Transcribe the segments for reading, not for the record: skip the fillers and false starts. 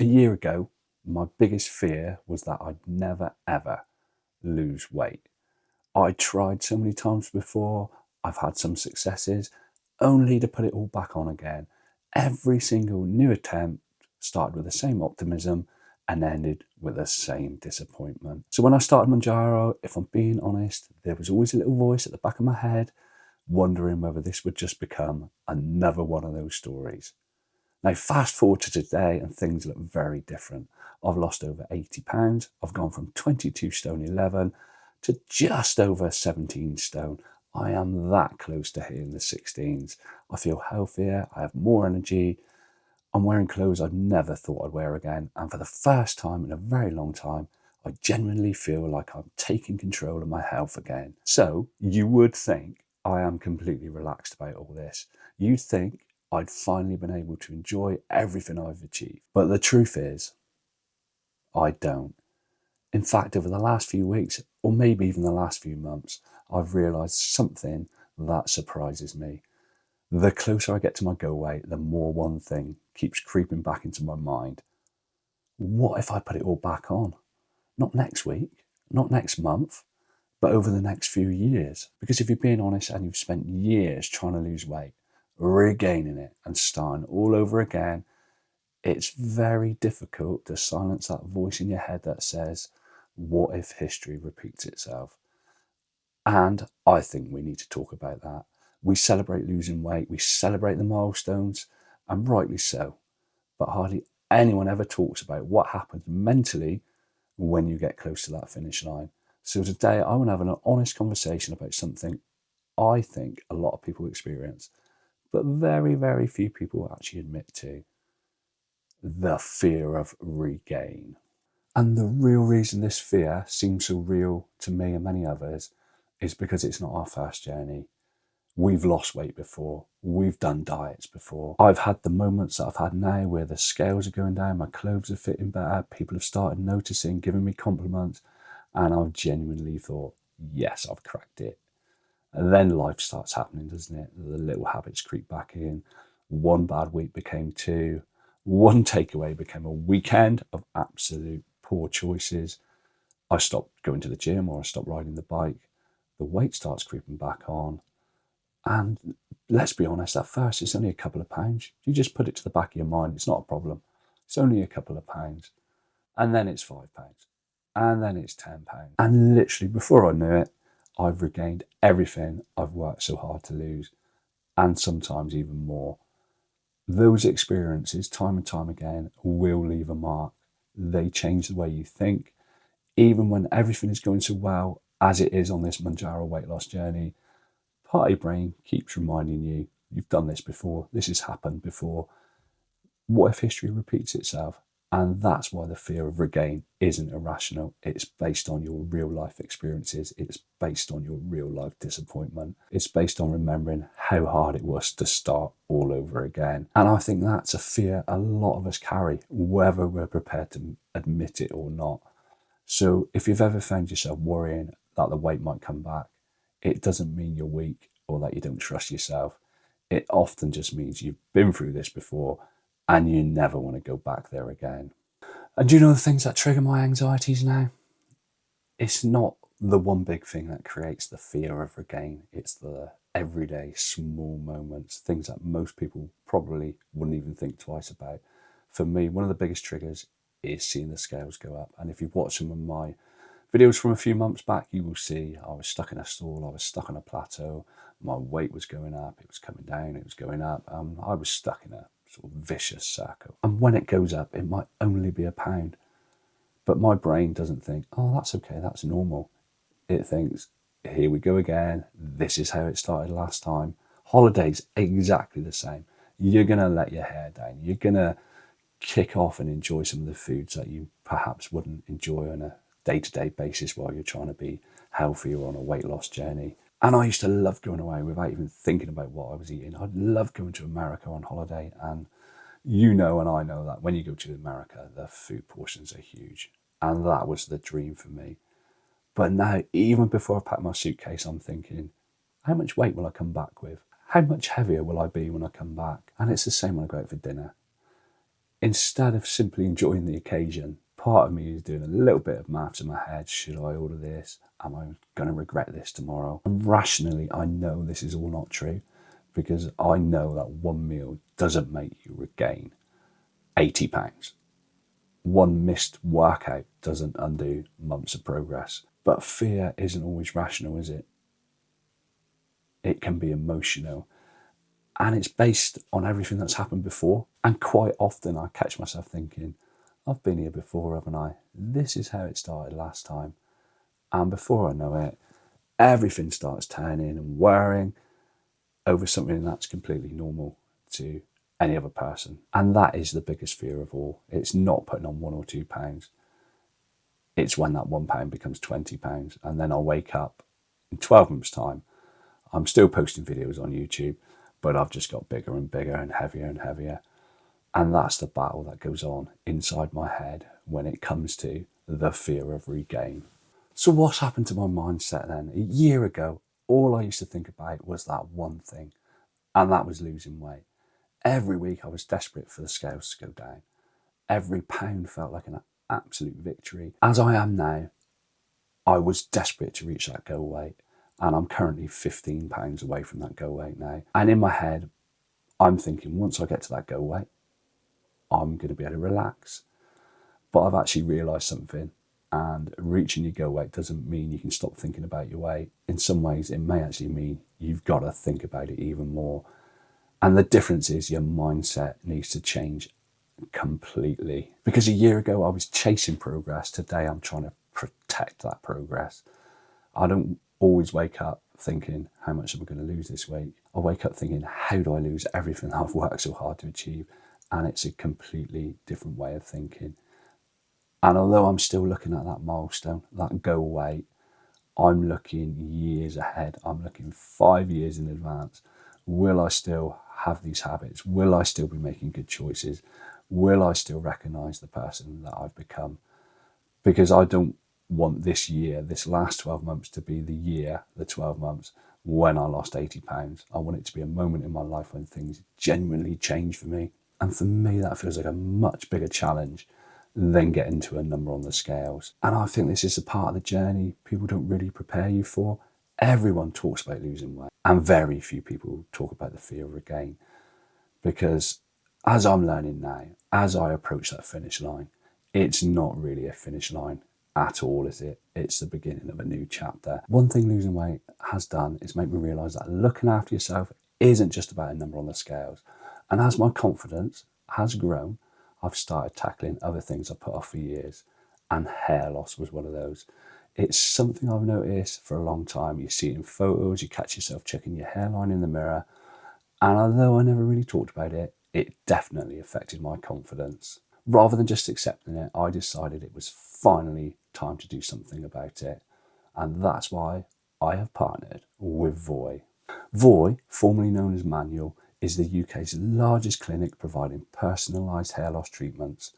A year ago, my biggest fear was that I'd never ever lose weight. I tried so many times before, I've had some successes, only to put it all back on again. Every single new attempt started with the same optimism and ended with the same disappointment. So when I started Mounjaro, if I'm being honest, there was always a little voice at the back of my head wondering whether this would just become another one of those stories. Now, fast forward to today, and things look very different. I've lost over 80 pounds. I've gone from 22 stone 11 to just over 17 stone. I am that close to hitting the 16s. I feel healthier. I have more energy. I'm wearing clothes I'd never thought I'd wear again. And for the first time in a very long time, I genuinely feel like I'm taking control of my health again. So you would think I am completely relaxed about all this. You'd think I'd finally been able to enjoy everything I've achieved. But the truth is, I don't. In fact, over the last few weeks, or maybe even the last few months, I've realised something that surprises me. The closer I get to my go weight, the more one thing keeps creeping back into my mind. What if I put it all back on? Not next week, not next month, but over the next few years. Because if you're being honest and you've spent years trying to lose weight, regaining it and starting all over again, it's very difficult to silence that voice in your head that says, what if history repeats itself? And I think we need to talk about that. We celebrate losing weight, we celebrate the milestones, and rightly so. But hardly anyone ever talks about what happens mentally when you get close to that finish line. So today I want to have an honest conversation about something I think a lot of people experience, but very, very few people actually admit to: the fear of regain. And the real reason this fear seems so real to me and many others is because it's not our first journey. We've lost weight before. We've done diets before. I've had the moments that I've had now where the scales are going down, my clothes are fitting better, people have started noticing, giving me compliments, and I've genuinely thought, yes, I've cracked it. And then life starts happening, doesn't it? The little habits creep back in. One bad week became two. One takeaway became a weekend of absolute poor choices. I stopped going to the gym or I stopped riding the bike. The weight starts creeping back on. And let's be honest, at first it's only a couple of pounds. You just put it to the back of your mind, it's not a problem. It's only a couple of pounds. And then it's £5. And then it's £10. And literally before I knew it, I've regained everything I've worked so hard to lose, and sometimes even more. Those experiences, time and time again, will leave a mark. They change the way you think. Even when everything is going so well, as it is on this Mounjaro weight loss journey, part of your brain keeps reminding you, you've done this before, this has happened before. What if history repeats itself? And that's why the fear of regain isn't irrational. It's based on your real life experiences. It's based on your real life disappointment. It's based on remembering how hard it was to start all over again. And I think that's a fear a lot of us carry, whether we're prepared to admit it or not. So if you've ever found yourself worrying that the weight might come back, it doesn't mean you're weak or that you don't trust yourself. It often just means you've been through this before and you never want to go back there again. And do you know the things that trigger my anxieties now? It's not the one big thing that creates the fear of regain. It's the everyday small moments, things that most people probably wouldn't even think twice about. For me, one of the biggest triggers is seeing the scales go up. And if you've watched some of my videos from a few months back, you will see I was stuck in a stall, I was stuck on a plateau, my weight was going up, it was coming down, it was going up. I was stuck in a sort of vicious circle. And when it goes up, it might only be a pound. But my brain doesn't think, oh, that's okay, that's normal. It thinks, here we go again, this is how it started last time. Holidays, exactly the same. You're going to let your hair down. You're going to kick off and enjoy some of the foods that you perhaps wouldn't enjoy on a day-to-day basis while you're trying to be healthy or on a weight loss journey. And I used to love going away without even thinking about what I was eating. I'd love going to America on holiday, and you know and I know that when you go to America, the food portions are huge. And that was the dream for me. But now, even before I pack my suitcase, I'm thinking, how much weight will I come back with? How much heavier will I be when I come back? And it's the same when I go out for dinner. instead of simply enjoying the occasion, part of me is doing a little bit of maths in my head. Should I order this? Am I going to regret this tomorrow? And rationally, I know this is all not true, because I know that one meal doesn't make you regain £80. One missed workout doesn't undo months of progress. But fear isn't always rational, is it? It can be emotional, and it's based on everything that's happened before. And quite often I catch myself thinking, I've been here before, haven't I? This is how it started last time. And before I know it, everything starts turning and whirring over something that's completely normal to any other person. And that is the biggest fear of all. It's not putting on 1 or 2 pounds. It's when that £1 becomes £20. And then I'll wake up in 12 months' time. I'm still posting videos on YouTube, but I've just got bigger and bigger and heavier and heavier. And that's the battle that goes on inside my head when it comes to the fear of regain. So what's happened to my mindset then? A year ago, all I used to think about was that one thing, and that was losing weight. Every week I was desperate for the scales to go down. Every pound felt like an absolute victory. As I am now, I was desperate to reach that goal weight, and I'm currently £15 away from that goal weight now. And in my head, I'm thinking once I get to that goal weight, I'm going to be able to relax. But I've actually realised something, and reaching your goal weight doesn't mean you can stop thinking about your weight. In some ways, it may actually mean you've got to think about it even more. And the difference is your mindset needs to change completely. Because a year ago, I was chasing progress. Today, I'm trying to protect that progress. I don't always wake up thinking, how much am I going to lose this week? I wake up thinking, how do I lose everything that I've worked so hard to achieve? And it's a completely different way of thinking. And although I'm still looking at that milestone, that goal weight, I'm looking years ahead. I'm looking 5 years in advance. Will I still have these habits? Will I still be making good choices? Will I still recognise the person that I've become? Because I don't want this year, this last 12 months to be the year, the 12 months when I lost £80. I want it to be a moment in my life when things genuinely change for me. And for me, that feels like a much bigger challenge than getting to a number on the scales. And I think this is a part of the journey people don't really prepare you for. Everyone talks about losing weight, and very few people talk about the fear of regain. Because as I'm learning now, as I approach that finish line, it's not really a finish line at all, is it? It's the beginning of a new chapter. One thing losing weight has done is make me realise that looking after yourself isn't just about a number on the scales. And as my confidence has grown, I've started tackling other things I put off for years. And hair loss was one of those. It's something I've noticed for a long time. You see it in photos, you catch yourself checking your hairline in the mirror. And although I never really talked about it, it definitely affected my confidence. Rather than just accepting it, I decided it was finally time to do something about it. And that's why I have partnered with Voy. Voy, formerly known as Manual, is the UK's largest clinic providing personalised hair loss treatments.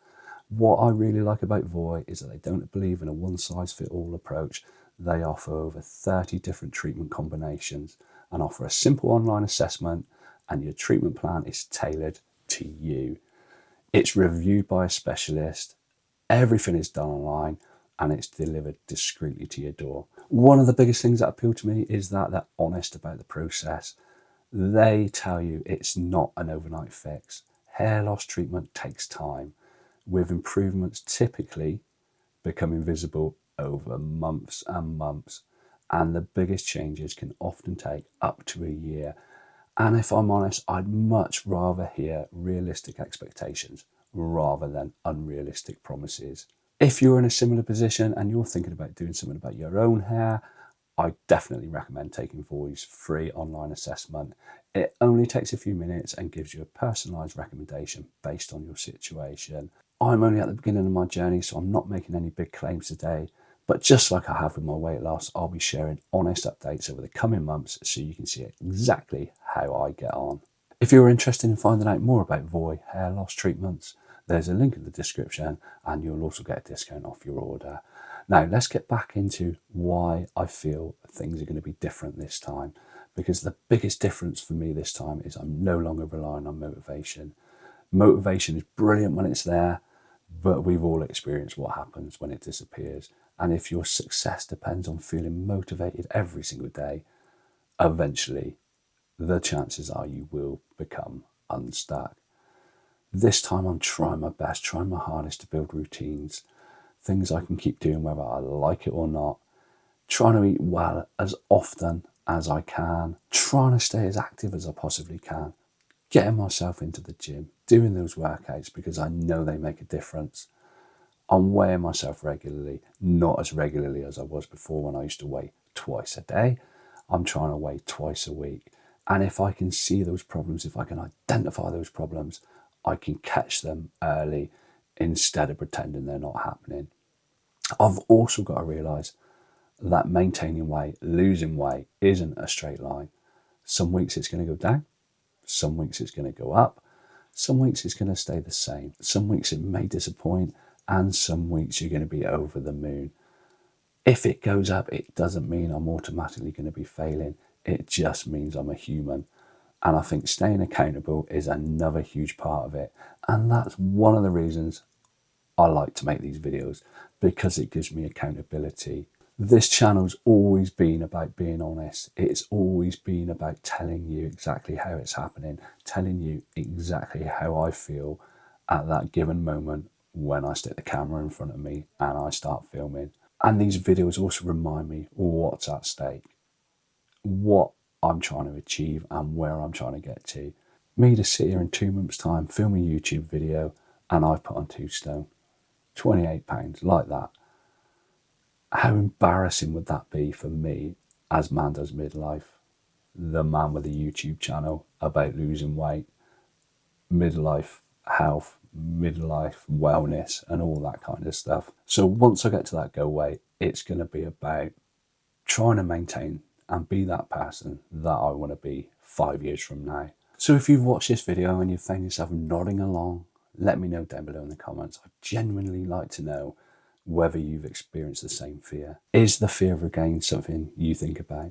What I really like about Voy is that they don't believe in a one-size-fits-all approach. They offer over 30 different treatment combinations and offer a simple online assessment, and your treatment plan is tailored to you. It's reviewed by a specialist, everything is done online, and it's delivered discreetly to your door. One of the biggest things that appeal to me is that they're honest about the process. They tell you it's not an overnight fix. Hair loss treatment takes time, with improvements typically becoming visible over months and months. And the biggest changes can often take up to a year. And if I'm honest, I'd much rather hear realistic expectations rather than unrealistic promises. If you're in a similar position and you're thinking about doing something about your own hair, I definitely recommend taking Voy's free online assessment. It only takes a few minutes and gives you a personalised recommendation based on your situation. I'm only at the beginning of my journey, so I'm not making any big claims today. But just like I have with my weight loss, I'll be sharing honest updates over the coming months so you can see exactly how I get on. If you're interested in finding out more about Voy hair loss treatments, there's a link in the description and you'll also get a discount off your order. Now, let's get back into why I feel things are going to be different this time. Because the biggest difference for me this time is I'm no longer relying on motivation. Motivation is brilliant when it's there, but we've all experienced what happens when it disappears. And if your success depends on feeling motivated every single day, eventually the chances are you will become unstuck. This time I'm trying my best, trying my hardest to build routines, things I can keep doing whether I like it or not, trying to eat well as often as I can, trying to stay as active as I possibly can, getting myself into the gym, doing those workouts because I know they make a difference. I'm weighing myself regularly, not as regularly as I was before when I used to weigh twice a day. I'm trying to weigh twice a week. And if I can see those problems, if I can identify those problems, I can catch them early instead of pretending they're not happening. I've also got to realise that maintaining weight, losing weight isn't a straight line. Some weeks it's going to go down, some weeks it's going to go up, some weeks it's going to stay the same. Some weeks it may disappoint, and some weeks you're going to be over the moon. If it goes up, it doesn't mean I'm automatically going to be failing. It just means I'm a human. And I think staying accountable is another huge part of it. And that's one of the reasons I like to make these videos, because it gives me accountability. This channel's always been about being honest. It's always been about telling you exactly how it's happening, telling you exactly how I feel at that given moment when I stick the camera in front of me and I start filming. And these videos also remind me what's at stake, what I'm trying to achieve and where I'm trying to get to. Me to sit here in 2 months' time, film a YouTube video, and I've put on 2 stone, £28, like that. How embarrassing would that be for me as Man Does Midlife, the man with a YouTube channel about losing weight, midlife health, midlife wellness, and all that kind of stuff. So once I get to that goal weight, it's going to be about trying to maintain and be that person that I want to be 5 years from now. So if you've watched this video and you find yourself nodding along, let me know down below in the comments. I'd genuinely like to know whether you've experienced the same fear. Is the fear of regain something you think about?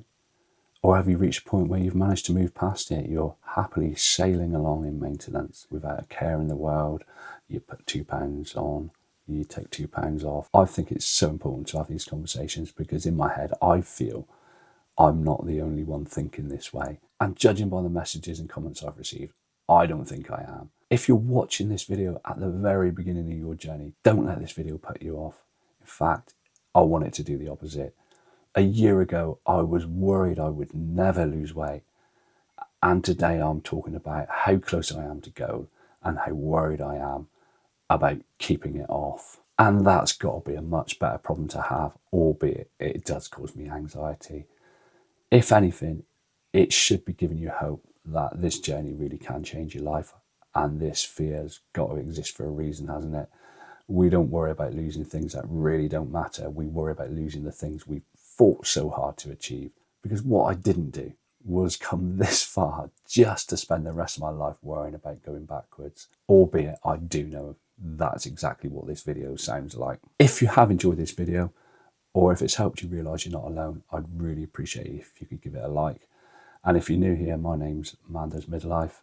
Or have you reached a point where you've managed to move past it? You're happily sailing along in maintenance without a care in the world. You put £2 on, you take £2 off. I think it's so important to have these conversations because in my head, I feel I'm not the only one thinking this way. And judging by the messages and comments I've received, I don't think I am. If you're watching this video at the very beginning of your journey, don't let this video put you off. In fact, I want it to do the opposite. A year ago, I was worried I would never lose weight. And today I'm talking about how close I am to goal and how worried I am about keeping it off. And that's got to be a much better problem to have, albeit it does cause me anxiety. If anything, it should be giving you hope that this journey really can change your life. And this fear's got to exist for a reason, hasn't it? We don't worry about losing things that really don't matter. We worry about losing the things we fought so hard to achieve. Because what I didn't do was come this far just to spend the rest of my life worrying about going backwards. Albeit I do know that's exactly what this video sounds like. If you have enjoyed this video, or if it's helped you realise you're not alone, I'd really appreciate it if you could give it a like. And if you're new here, my name's Man Does Midlife.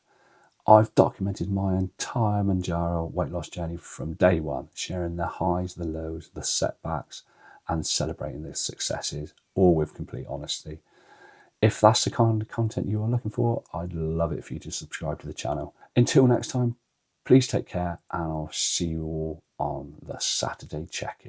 I've documented my entire Mounjaro weight loss journey from day one, sharing the highs, the lows, the setbacks, and celebrating the successes, all with complete honesty. If that's the kind of content you are looking for, I'd love it for you to subscribe to the channel. Until next time, please take care, and I'll see you all on the Saturday check-in.